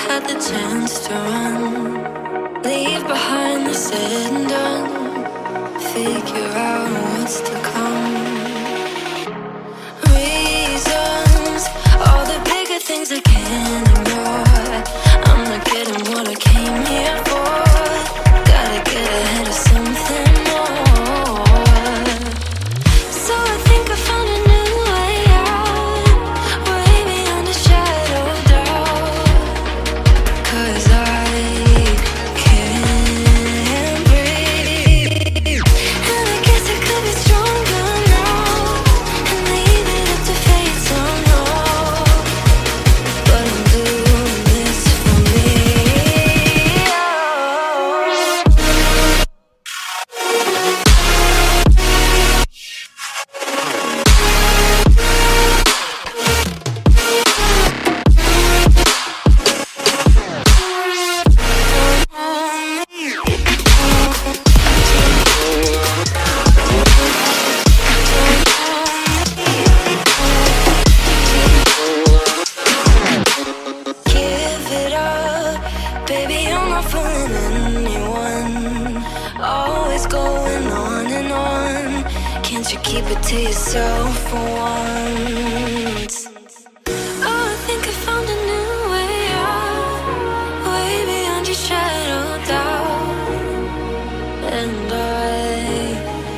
Had the chance to run, leave behind the said and done, figure out what's to come. Reasons, all the bigger things I can't ignore. I'm not getting what I came here for. Gotta get ahead of something more. So I think I found a new way out, way beyond a shadow of doubt. 'Cause I can't breathe, and I guess I could be stronger now and leave it up to fate somehow. But I'm doing this for me. Give it up, baby, I'm not fooling anyone. Always going on and on. Can't you keep it to yourself for once? Oh, I think I found a new way out, way beyond your shadow of doubt. And I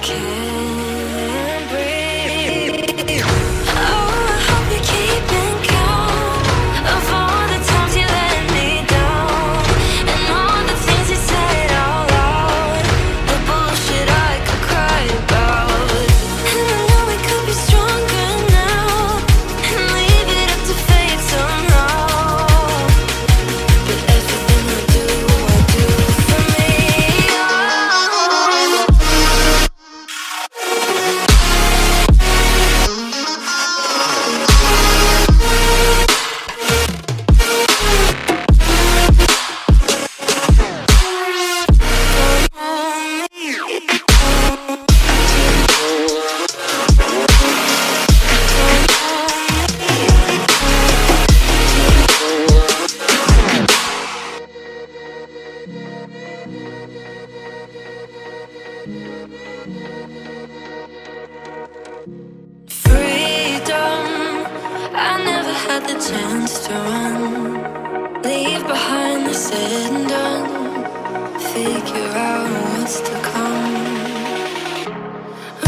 can't breathe. Oh, I hope you're keeping count of all the times you let me down, and all the things you said out loud, the bullshit I could cry about. And I know we could be stronger now and leave it up to fate somehow. But everything I do for me. Freedom, I never had the chance to run, leave behind the said and done, figure out what's to come.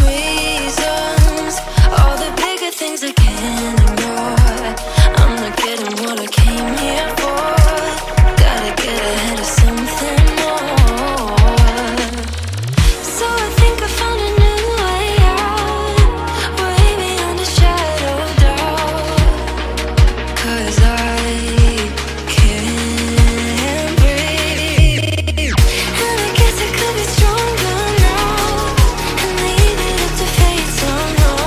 Reasons, all the bigger things I can't ignore. I'm not getting what I came here for. Gotta get ahead of something more. So I think I found a new way out, way beyond a shadow of doubt. 'Cause I can't breathe, and I guess I could be stronger now and leave it up to fate somehow.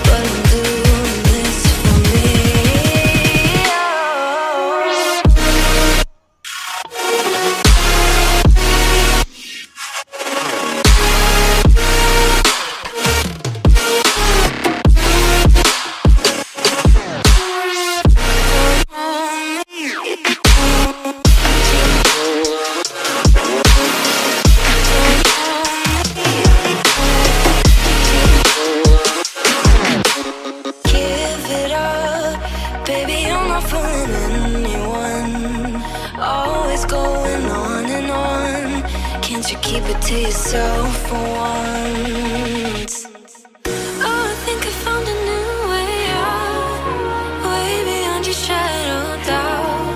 But I'm doing this for me. Give it up, baby, I'm not fooling anyone. Always going on and on. Can't you keep it to yourself for once?